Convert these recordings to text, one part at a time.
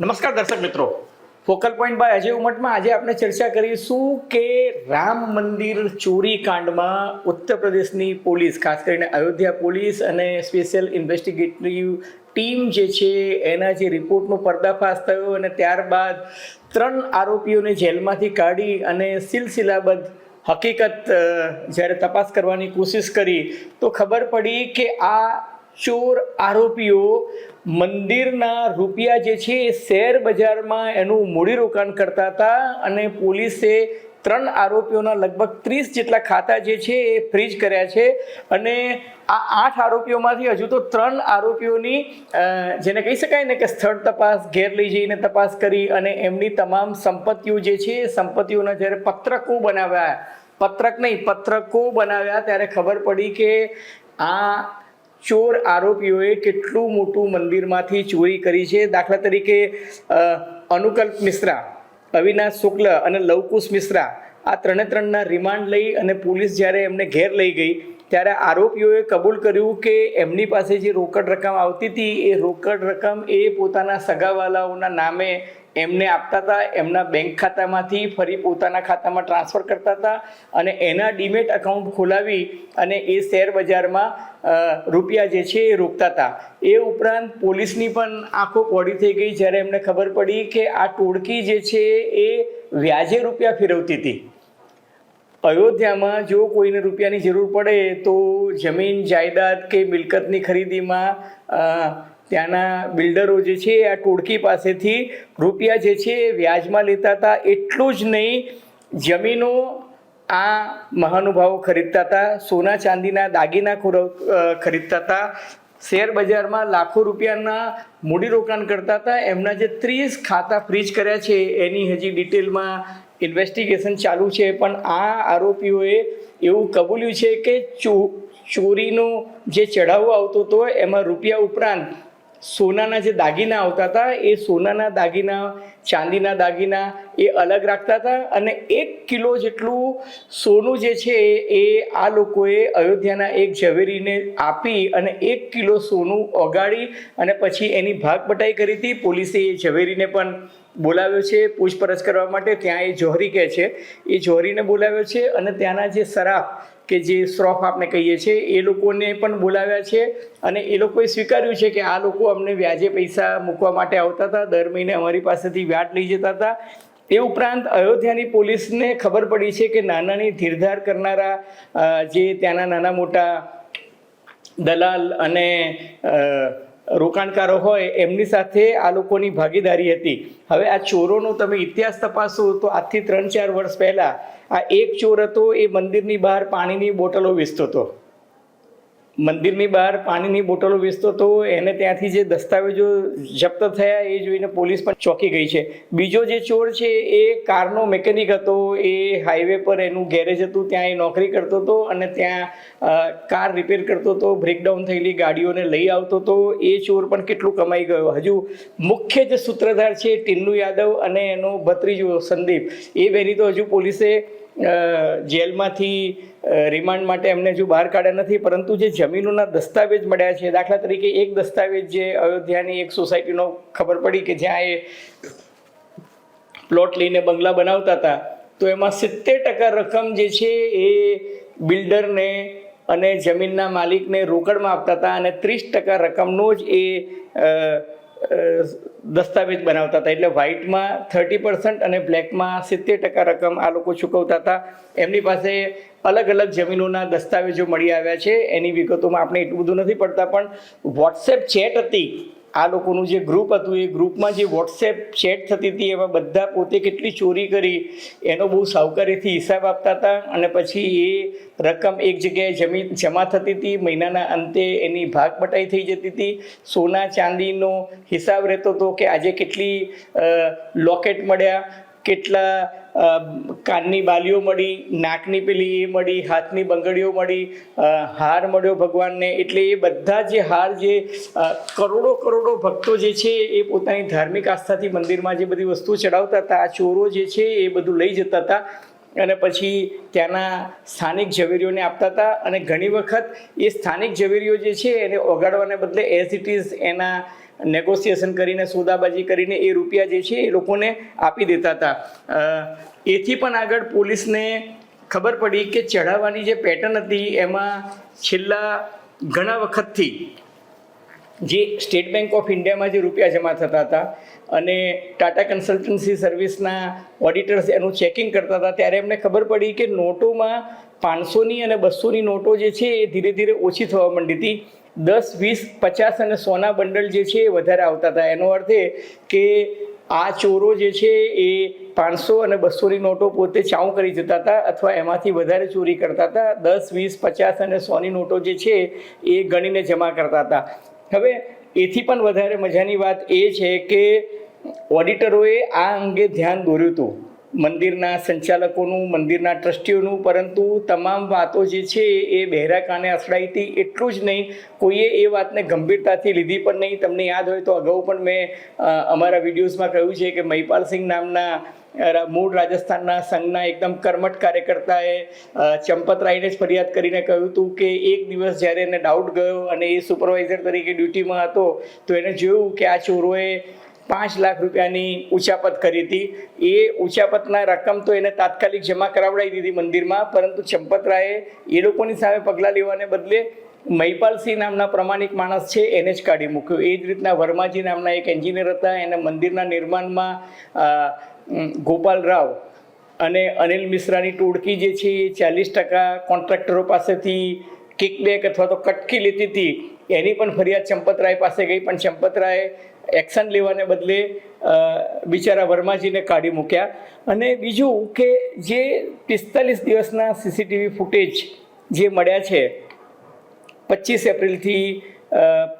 નમસ્કાર દર્શક મિત્રો, ફોકલ પોઈન્ટ બાય અજય ઉમટમાં આજે આપણે ચર્ચા કરીશું કે રામ મંદિર ચોરી કાંડમાં ઉત્તર પ્રદેશની પોલીસ, ખાસ કરીને અયોધ્યા પોલીસ અને સ્પેશિયલ ઇન્વેસ્ટિગેટિવ ટીમ જે છે એના જે રિપોર્ટનો પર્દાફાશ થયો અને ત્યારબાદ 3 આરોપીઓને જેલમાંથી કાઢી અને સિલસિલાબદ્ધ હકીકત જ્યારે તપાસ કરવાની કોશિશ કરી તો ખબર પડી કે આ ચોર આરોપીઓ મંદિરના રૂપિયા જે છે એ શેર બજારમાં એનું મૂડીરોકાણ કરતા હતા અને પોલીસે 3 આરોપીઓના લગભગ 30 જેટલા ખાતા જે છે એ ફ્રીઝ કર્યા છે અને આ 8 આરોપીઓમાંથી હજુ તો 3 આરોપીઓની જેને કહી શકાય ને કે સ્થળ તપાસ ઘેર લઈ જઈને તપાસ કરી અને એમની તમામ સંપત્તિઓ જે છે એ સંપત્તિઓના જ્યારે પત્રકો બનાવ્યા ત્યારે ખબર પડી કે આ ચોર આરોપીઓએ કેટલું મોટું મંદિરમાંથી ચોરી કરી છે. દાખલા તરીકે અનુકલ્પ મિશ્રા, અવિનાશ શુક્લ અને લવકુશ મિશ્રા આ 3ના રિમાન્ડ લઈ અને પોલીસ જ્યારે એમને ઘેર લઈ ગઈ ત્યારે આરોપીઓએ કબૂલ કર્યું કે એમની પાસે જે રોકડ રકમ આવતી હતી એ રોકડ રકમ એ પોતાના સગાવાલાઓના નામે એમને આપતા હતા, એમના બેંક ખાતામાંથી ફરી પોતાના ખાતામાં ટ્રાન્સફર કરતા હતા અને એના ડીમેટ અકાઉન્ટ ખોલાવી અને એ શેર બજારમાં રૂપિયા જે છે એ રોકતા હતા. એ ઉપરાંત પોલીસની પણ આંખો કોડી થઈ ગઈ જ્યારે એમને ખબર પડી કે આ ટોળકી જે છે એ વ્યાજે રૂપિયા ફેરવતી હતી. અયોધ્યામાં જો કોઈને રૂપિયાની જરૂર પડે તો જમીન જાયદાદ કે મિલકતની ખરીદીમાં ત્યાંના બિલ્ડરો જે છે આ ટોળકી પાસેથી રૂપિયા જે છે વ્યાજમાં લેતા હતા. એટલું જ નહીં, જમીનો આ મહાનુભાવો ખરીદતા હતા, સોના ચાંદીના દાગીના ખરીદતા હતા, શેર બજારમાં લાખો રૂપિયાના મૂડીરોકાણ કરતા હતા. એમના જે 30 ખાતા ફ્રીઝ કર્યા છે એની હજી ડિટેલમાં ઇન્વેસ્ટિગેશન ચાલુ છે, પણ આ આરોપીઓએ એવું કબૂલ્યું છે કે ચોરીનો જે ચઢાવો આવતો હતો એમાં રૂપિયા ઉપરાંત સોનાના જે દાગીના આવતા હતા એ સોનાના દાગીના, ચાંદીના દાગીના એ અલગ રાખતા હતા અને 1 કિલો જેટલું સોનું જે છે એ આ લોકોએ અયોધ્યાના એક ઝવેરીને આપી અને 1 કિલો સોનું ઓગાળી અને પછી એની ભાગબટાઈ કરી હતી. પોલીસે એ ઝવેરીને પણ બોલાવ્યો છે પૂછપરછ કરવા માટે. ત્યાં એ જોહરી કહે છે, એ જોહરીને બોલાવ્યો છે અને ત્યાંના જે સરાફ કે જે શ્રોફ આપણે કહીએ છીએ એ લોકોને પણ બોલાવ્યા છે અને એ લોકોએ સ્વીકાર્યું છે કે આ લોકો અમને વ્યાજે પૈસા મૂકવા માટે આવતા હતા, દર મહિને અમારી પાસેથી વ્યાજ લઈ જતા હતા. એ ઉપરાંત અયોધ્યાની પોલીસને ખબર પડી છે કે નાનાની ધીરધાર કરનારા જે ત્યાંના નાના મોટા દલાલ અને રોકાણકારો હોય એમની સાથે આ લોકોની ભાગીદારી હતી. હવે આ ચોરોનો તમે ઇતિહાસ તપાસો તો આજથી 3-4 વર્ષ પહેલાં આ એક ચોર હતો, એ મંદિરની બહાર પાણીની બોટલો વેચતો હતો. મંદિરની બહાર પાણીની બોટલો વેચતો હતો. એને ત્યાંથી જે દસ્તાવેજો જપ્ત થયા એ જોઈને પોલીસ પણ ચોંકી ગઈ છે. બીજો જે ચોર છે એ કારનો મેકેનિક હતો. એ હાઈવે પર એનું ગેરેજ હતું, ત્યાં એ નોકરી કરતો હતો અને ત્યાં કાર રિપેર કરતો હતો, બ્રેકડાઉન થયેલી ગાડીઓને લઈ આવતો હતો. એ ચોર પણ કેટલું કમાઈ ગયો. હજુ મુખ્ય જે સૂત્રધાર છે ટિન્નુ યાદવ અને એનો ભત્રીજો સંદીપ, એ બેની તો હજુ પોલીસે જેલમાંથી રિમાન્ડ માટે એમને હજુ બહાર કાઢ્યા નથી, પરંતુ જે જમીનોના દસ્તાવેજ મળ્યા છે, દાખલા તરીકે એક દસ્તાવેજ જે અયોધ્યાની એક સોસાયટીનો ખબર પડી કે જ્યાં એ પ્લોટ લઈને બંગલા બનાવતા હતા, તો એમાં 70% રકમ જે છે એ બિલ્ડરને અને જમીનના માલિકને રોકડમાં આપતા હતા અને 30% રકમનો જ એ દસ્તાવેજ બનાવતા હતા. એટલે વ્હાઇટમાં 30% અને બ્લેકમાં 70% રકમ આ લોકો ચૂકવતા હતા. એમની પાસે અલગ અલગ જમીનોના દસ્તાવેજો મળી આવ્યા છે. એની વિગતોમાં આપણે એટલું બધું નથી પડતા, પણ વોટ્સએપ ચેટ હતી આ લોકોનું જે ગ્રુપ હતું એ ગ્રુપમાં જે વોટ્સએપ ચેટ થતી હતી એમાં બધા પોતે કેટલી ચોરી કરી એનો બહુ સાવકારીથી હિસાબ આપતા હતા અને પછી એ રકમ એક જગ્યાએ જમા થતી હતી. મહિનાના અંતે એની ભાગબટાઈ થઈ જતી હતી. સોના ચાંદીનો હિસાબ રહેતો હતો કે આજે કેટલી લોકેટ મળ્યા, કેટલા કાનની બાલીઓ મળી, નાકની પેલી એ મળી, હાથની બંગડીઓ મળી, હાર મળ્યો ભગવાનને. એટલે એ બધા જે હાર જે કરોડો ભક્તો જે છે એ પોતાની ધાર્મિક આસ્થાથી મંદિરમાં જે બધી વસ્તુઓ ચડાવતા હતા, આ ચોરો જે છે એ બધું લઈ જતા હતા અને પછી ત્યાંના સ્થાનિક ઝવેરીઓને આપતા હતા. અને ઘણી વખત એ સ્થાનિક ઝવેરીઓ જે છે એને ઓગાળવાને બદલે એઝ ઇટ ઇઝ એના નેગોશિએશન કરીને સોદાબાજી કરીને એ રૂપિયા જે છે એ લોકોને આપી દેતા હતા. એથી પણ આગળ પોલીસને ખબર પડી કે ચઢાવવાની જે પેટર્ન હતી એમાં છેલ્લા ઘણા વખતથી જે સ્ટેટ બેંક ઓફ ઇન્ડિયામાં જે રૂપિયા જમા થતા હતા અને ટાટા કન્સલ્ટન્સી સર્વિસના ઓડિટર્સ એનું ચેકિંગ કરતા હતા, ત્યારે એમને ખબર પડી કે નોટોમાં 500ની અને 200ની નોટો જે છે એ ધીરે ધીરે ઓછી થવા માંડી હતી. 10, 20, 50 અને 100ના બંડલ જે છે એ વધારે આવતા હતા. એનો અર્થ એ કે આ ચોરો જે છે એ 500 અને 200ની નોટો પોતે ચાઉ કરી જતા હતા અથવા એમાંથી વધારે ચોરી કરતા હતા. 10, 20, 50 અને 100ની નોટો જે છે એ ગણીને જમા કરતા હતા. હવે એથી પણ વધારે મજાની વાત એ છે કે ઓડિટરોએ આ અંગે ધ્યાન દોર્યું હતું મંદિરના સંચાલકોનું, મંદિરના ટ્રસ્ટીઓનું, પરંતુ તમામ વાતો જે છે એ બહેરા કાને અથડાઈ હતી. એટલું જ નહીં, કોઈએ એ વાતને ગંભીરતાથી લીધી પણ નહીં. તમને યાદ હોય તો અગાઉ પણ મેં અમારા વિડીયોઝમાં કહ્યું છે કે મહિપાલસિંહ નામના મૂળ રાજસ્થાનના સંઘના એકદમ કર્મઠ કાર્યકર્તાએ ચંપતરાયને જ ફરિયાદ કરીને કહ્યું હતું કે એક દિવસ જ્યારે એને ડાઉટ ગયો અને એ સુપરવાઇઝર તરીકે ડ્યુટીમાં હતો તો એને જોયું કે આ ચોરોએ 5 લાખ રૂપિયાની ઉચાપત કરી હતી. એ ઉચાપતના રકમ તો એને તાત્કાલિક જમા કરાવડાવી દીધી મંદિરમાં, પરંતુ ચંપતરાયે એ લોકોની સામે પગલાં લેવાને બદલે મહિપાલસિંહ નામના પ્રમાણિક માણસ છે એને જ કાઢી મૂક્યો. એ જ રીતના વર્માજી નામના એક એન્જિનિયર હતા, એને મંદિરના નિર્માણમાં ગોપાલ રાવ અને અનિલ મિશ્રાની ટોળકી જે છે એ 40% કોન્ટ્રાક્ટરો પાસેથી કિકબેક અથવા તો કટકી લેતી હતી. એની પણ ફરિયાદ ચંપતરાય પાસે ગઈ, પણ ચંપતરાયે એક્શન લેવાને બદલે બિચારા વર્માજીને કાઢી મૂક્યા. અને બીજું કે જે 45 દિવસના સીસીટીવી ફૂટેજ જે મળ્યા છે 25 એપ્રિલથી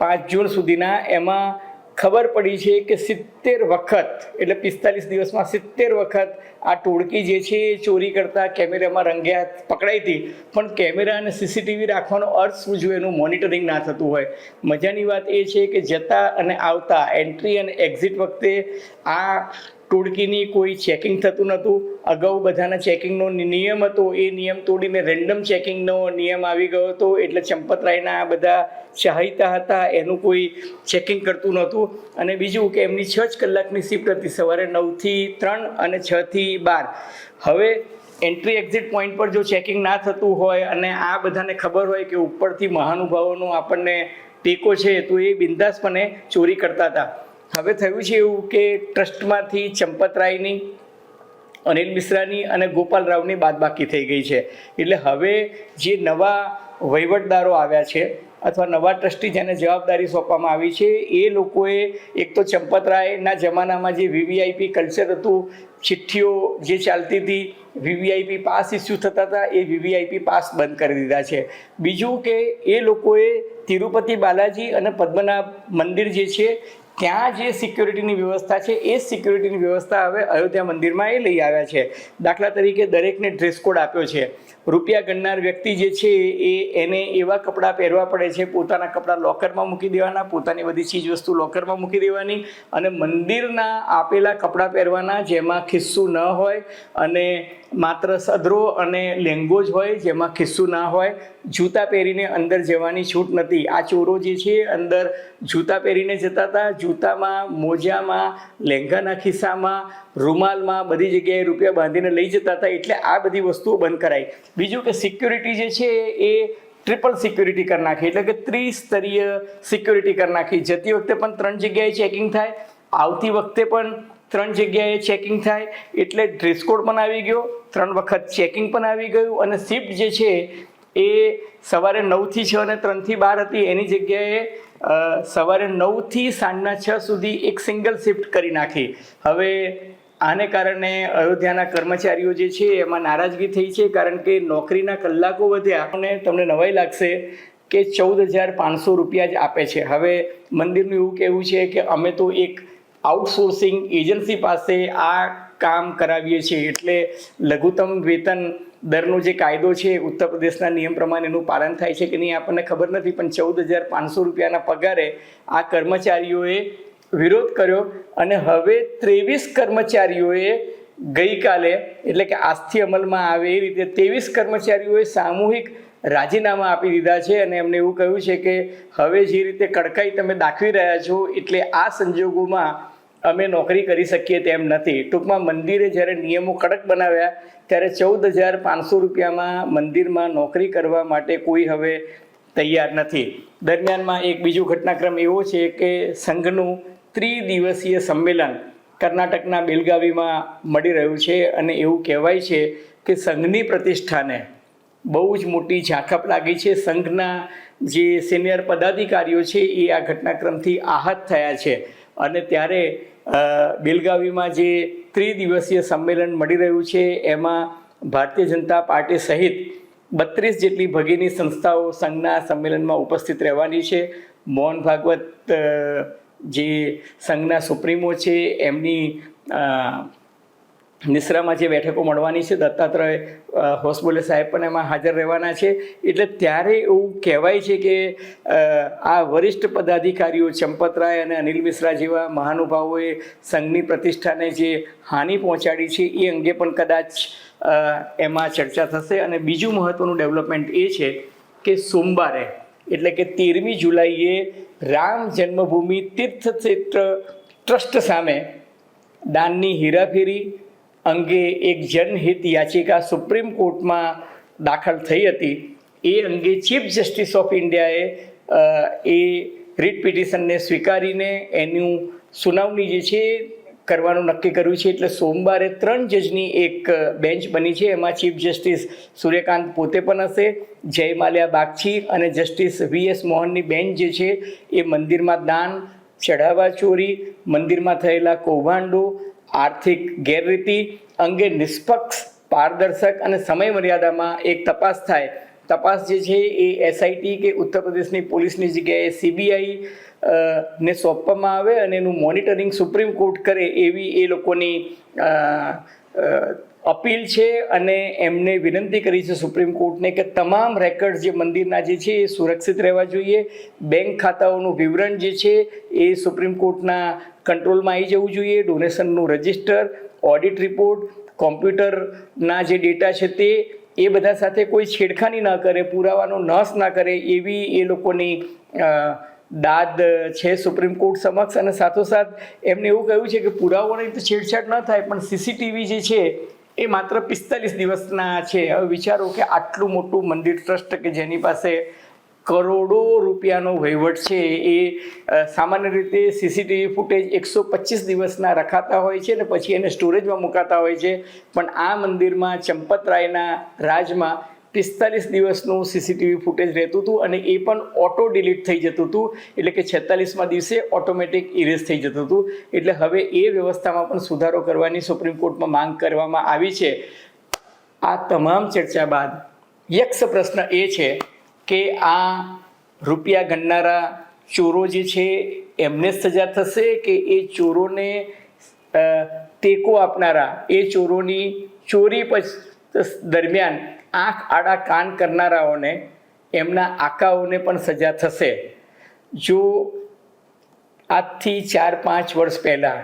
5 જૂન સુધીના, એમાં ખબર પડી છે કે 70 વખત એટલે 45 દિવસમાં 70 વખત આ ટોળકી જે છે એ ચોરી કરતા કેમેરામાં રંગે હાથ પકડાઈ હતી. પણ કેમેરા અને સીસીટીવી રાખવાનો અર્થ શું જો એનું મોનિટરિંગ ના થતું હોય. મજાની વાત એ છે કે જતા અને આવતા એન્ટ્રી અને એક્ઝિટ વખતે આ ટોળકીની કોઈ ચેકિંગ થતું નહોતું. અગાઉ બધાના ચેકિંગનો નિયમ હતો, એ નિયમ તોડીને રેન્ડમ ચેકિંગનો નિયમ આવી ગયો હતો. એટલે ચંપતરાયના આ બધા ચાહતા હતા એનું કોઈ ચેકિંગ કરતું નહોતું. અને બીજું કે એમની 6 જ કલાકની શિફ્ટ હતી, સવારે 9 થી 3 અને 6 થી 12. હવે એન્ટ્રી એક્ઝિટ પોઈન્ટ પર જો ચેકિંગ ના થતું હોય અને આ બધાને ખબર હોય કે ઉપરથી મહાનુભાવોનો આપણને ટેકો છે, તો એ બિંદાસપણે ચોરી કરતા હતા. હવે થયું છે એવું કે ટ્રસ્ટમાંથી ચંપતરાયની, અનિલ મિશ્રાની અને ગોપાલ રાવની બાદબાકી થઈ ગઈ છે. એટલે હવે જે નવા વહીવટદારો આવ્યા છે અથવા નવા ટ્રસ્ટી જેને જવાબદારી સોંપવામાં આવી છે, એ લોકોએ એક તો ચંપતરાયના જમાનામાં જે વીવીઆઈપી કલ્ચર હતું, ચિઠ્ઠીઓ જે ચાલતી હતી, વીવીઆઈપી પાસ ઇસ્યુ થતા હતા, એ વીવીઆઈપી પાસ બંધ કરી દીધા છે. બીજું કે એ લોકોએ તિરુપતિ બાલાજી અને પદ્મનાભ મંદિર જે છે ત્યાં જે સિક્યોરિટીની વ્યવસ્થા છે એ સિક્યોરિટીની વ્યવસ્થા હવે અયોધ્યા મંદિરમાં એ લઈ આવ્યા છે. દાખલા તરીકે દરેકને ડ્રેસ કોડ આપ્યો છે. રૂપિયા ગણનાર વ્યક્તિ જે છે એને એવા કપડાં પહેરવા પડે છે, પોતાના કપડાં લોકરમાં મૂકી દેવાના, પોતાની બધી ચીજ વસ્તુ લોકરમાં મૂકી દેવાની અને મંદિરના આપેલા કપડાં પહેરવાના જેમાં ખિસ્સું ન હોય અને માત્ર સદરો અને લેંગો જ હોય જેમાં ખિસ્સું ના હોય. જૂતા પહેરીને અંદર જવાની છૂટ નથી. આ ચોરો જે છે અંદર જૂતા પહેરીને જતા હતા. જૂતામાં, મોજામાં, લેંઘાના ખિસ્સામાં, રૂમાલમાં બધી જગ્યાએ રૂપિયા બાંધીને લઈ જતા હતા. એટલે આ બધી વસ્તુઓ બંધ કરાઈ. બીજું કે સિક્યોરિટી જે છે એ ટ્રિપલ સિક્યોરિટી કરી નાખી, એટલે કે ત્રિસ્તરીય સિક્યોરિટી કરી નાખી. જતી વખતે પણ 3 જગ્યાએ ચેકિંગ થાય, આવતી વખતે પણ 3 જગ્યાએ ચેકિંગ થાય. એટલે ડ્રેસ કોડ પણ આવી ગયો, 3 વખત ચેકિંગ પણ આવી ગયું અને શિફ્ટ જે છે એ સવારે 9 થી 6 અને 3 થી 12 હતી, એની જગ્યાએ સવારે 9 થી સાંજના 6 સુધી એક સિંગલ શિફ્ટ કરી નાખી. હવે આને કારણે અયોધ્યાના કર્મચારીઓ જે છે એમાં નારાજગી થઈ છે, કારણ કે નોકરીના કલાકો વધ્યા અને તમને નવાઈ લાગશે કે 14,500 રૂપિયા જ આપે છે. હવે મંદિરનું એવું કહેવું છે કે અમે તો એક આઉટસોર્સિંગ એજન્સી પાસે આ કામ કરાવીએ છીએ, એટલે લઘુત્તમ વેતન દરનો જે કાયદો છે ઉત્તર પ્રદેશના નિયમ પ્રમાણે એનું પાલન થાય છે કે નહીં આપણને ખબર નથી, પણ 14,500 રૂપિયાના પગારે આ કર્મચારીઓએ વિરોધ કર્યો અને હવે 23 કર્મચારીઓએ ગઈકાલે એટલે કે આજથી અમલમાં આવે એ રીતે 23 કર્મચારીઓએ સામૂહિક રાજીનામા આપી દીધા છે અને એમને એવું કહ્યું છે કે હવે જે રીતે કડકાઈ તમે દાખવી રહ્યા છો એટલે આ સંજોગોમાં અમે નોકરી કરી શકીએ તેમ નથી. ટૂંકમાં મંદિરે જ્યારે નિયમો કડક બનાવ્યા ત્યારે 14,500 રૂપિયામાં મંદિરમાં નોકરી કરવા માટે કોઈ હવે તૈયાર નથી. દરમિયાનમાં એક બીજો ઘટનાક્રમ એવો છે કે સંઘનું 3 દિવસીય સંમેલન કર્ણાટકના બેલગાવીમાં મળી રહ્યું છે અને એવું કહેવાય છે કે સંઘની પ્રતિષ્ઠાને બહુ જ મોટી ઝાંખપ લાગી છે. સંઘના જે સિનિયર પદાધિકારીઓ છે એ આ ઘટનાક્રમથી આહત થયા છે અને ત્યારે બેલગાવીમાં જે 3 દિવસીય સંમેલન મળી રહ્યું છે એમાં ભારતીય જનતા પાર્ટી સહિત 32 જેટલી ભગીની સંસ્થાઓ સંઘના સંમેલનમાં ઉપસ્થિત રહેવાની છે. મોહન ભાગવત જે સંઘના સુપ્રીમો છે એમની નિશ્રામાં જે બેઠકો મળવાની છે, દત્તાત્રેય હોસબોલે સાહેબ પણ એમાં હાજર રહેવાના છે. એટલે ત્યારે એવું કહેવાય છે કે આ વરિષ્ઠ પદાધિકારીઓ ચંપતરાય અને અનિલ મિશ્રા જેવા મહાનુભાવોએ સંઘની પ્રતિષ્ઠાને જે હાનિ પહોંચાડી છે એ અંગે પણ કદાચ એમાં ચર્ચા થશે. અને બીજું મહત્ત્વનું ડેવલપમેન્ટ એ છે કે સોમવારે એટલે કે 13મી જુલાઈએ રામ જન્મભૂમિ તીર્થક્ષેત્ર ટ્રસ્ટ સામે દાનની હેરાફેરી અંગે એક જનહિત યાચિકા સુપ્રીમ કોર્ટમાં દાખલ થઈ હતી. એ અંગે ચીફ જસ્ટિસ ઓફ ઇન્ડિયાએ એ રીટ પિટિશનને સ્વીકારીને એનું સુનાવણી જે છે કરવાનું નક્કી કર્યું છે. એટલે સોમવારે 3 જજની એક બેન્ચ બની છે. એમાં ચીફ જસ્ટિસ સૂર્યકાંત પોતે પણ હશે, જય માલ્યા બાગચી અને જસ્ટિસ વી.એસ. મોહનની બેન્ચ જે છે એ મંદિરમાં દાન, ચઢાવા ચોરી, મંદિરમાં થયેલા કૌભાંડો, આર્થિક ગેરરીતિ અંગે નિષ્પક્ષ, પારદર્શક અને સમય મર્યાદામાં એક તપાસ થાય. તપાસ જે છે એ એસઆઈટી કે ઉત્તર પ્રદેશની પોલીસની જગ્યાએ સીબીઆઈ ને સોંપવામાં આવે અને એનું મોનિટરિંગ સુપ્રીમ કોર્ટ કરે એવી એ લોકોની અપીલ છે. અને એમને વિનંતી કરી છે સુપ્રીમ કોર્ટને કે તમામ રેકર્ડ જે મંદિરના જે છે એ સુરક્ષિત રહેવા જોઈએ. બેંક ખાતાઓનું વિવરણ જે છે એ સુપ્રીમ કોર્ટના કંટ્રોલમાં આવી જવું જોઈએ. ડોનેશનનું રજિસ્ટર, ઓડિટ રિપોર્ટ, કોમ્પ્યુટરના જે ડેટા છે તે એ બધા સાથે કોઈ છેડખાની ન કરે, પુરાવાનો નાશ ના કરે એવી એ લોકોની દાદ છે સુપ્રીમ કોર્ટ સમક્ષ. અને સાથોસાથ એમને એવું કહ્યું છે કે પુરાવાઓની તો છેડછાડ ન થાય પણ સીસીટીવી જે છે એ માત્ર 45 દિવસના છે. હવે વિચારો કે આટલું મોટું મંદિર ટ્રસ્ટ કે જેની પાસે કરોડો રૂપિયાનો વહીવટ છે એ સામાન્ય રીતે સીસીટીવી ફૂટેજ 125 દિવસના રખાતા હોય છે ને પછી એને સ્ટોરેજમાં મુકાતા હોય છે. પણ આ મંદિરમાં ચંપતરાયના રાજમાં 45 દિવસનું સીસીટીવી ફૂટેજ રહેતું હતું અને એ પણ ઓટો ડિલીટ થઈ જતું હતું. એટલે કે 46મા દિવસે ઓટોમેટિક ઇરેઝ થઈ જતું હતું. એટલે હવે એ વ્યવસ્થામાં પણ સુધારો કરવાની સુપ્રીમ કોર્ટમાં માંગ કરવામાં આવી છે. આ તમામ ચર્ચા બાદ યક્ષ પ્રશ્ન એ છે કે આ રૂપિયા ગણનારા ચોરો જે છે એમને જ સજા થશે કે એ ચોરોને ટેકો આપનારા, એ ચોરોની ચોરી દરમિયાન આંખ આડા કાન કરનારાઓને, એમના આકાઓને પણ સજા થશે? જો આજથી 4-5 વર્ષ પહેલાં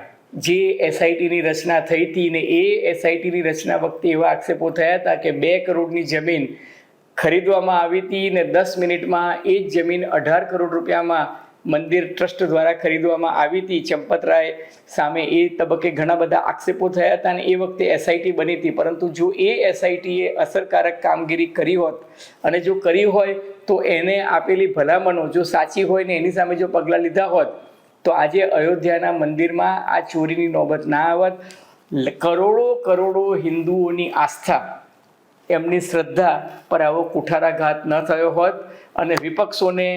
જે એસઆઈટીની રચના થઈ હતી ને એ એસઆઈટીની રચના વખતે એવા આક્ષેપો થયા હતા કે 2 કરોડની જમીન ખરીદવામાં આવી હતી ને 10 મિનિટમાં એ જ જમીન 18 કરોડ રૂપિયામાં મંદિર ટ્રસ્ટ દ્વારા ખરીદવામાં આવી હતી. ચંપતરાય સામે એ તબક્કે ઘણા બધા આક્ષેપો થયા હતા અને એ વખતે એસઆઈટી બની હતી. પરંતુ જો એ એસઆઈટીએ અસરકારક કામગીરી કરી હોત અને જો કરી હોય તો એને આપેલી ભલામણો જો સાચી હોય ને એની સામે જો પગલાં લીધા હોત તો આજે અયોધ્યાના મંદિરમાં આ ચોરીની નોબત ના આવત. કરોડો હિન્દુઓની આસ્થા, એમની શ્રદ્ધા પર આવો કુઠારાઘાત ન થયો હોત અને વિપક્ષોને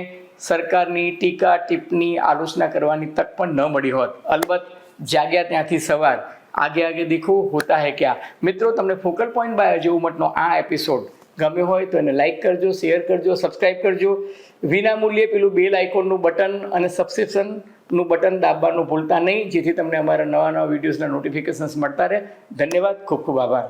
સરકારની ટીકા ટિપ્પણી આલોચના કરવાની તક પણ ન મળી હોત. અલબત્ત જાગ્યા ત્યાંથી સવાર, આગે દેખો હોતા હૈ ક્યા. મિત્રો, તમને ફોકલ પોઈન્ટ બાય અજય ઉમટનો આ એપિસોડ ગમ્યો હોય તો એને લાઇક કરજો, શેર કરજો, સબસ્ક્રાઈબ કરજો. વિના મૂલ્યે પેલું બેલ આઇકોનનું બટન અને સબસ્ક્રિપ્શનનું બટન દાબવાનું ભૂલતા નહીં, જેથી તમને અમારા નવા વિડીયોઝના નોટિફિકેશન્સ મળતા રહે. ધન્યવાદ, ખૂબ ખૂબ આભાર.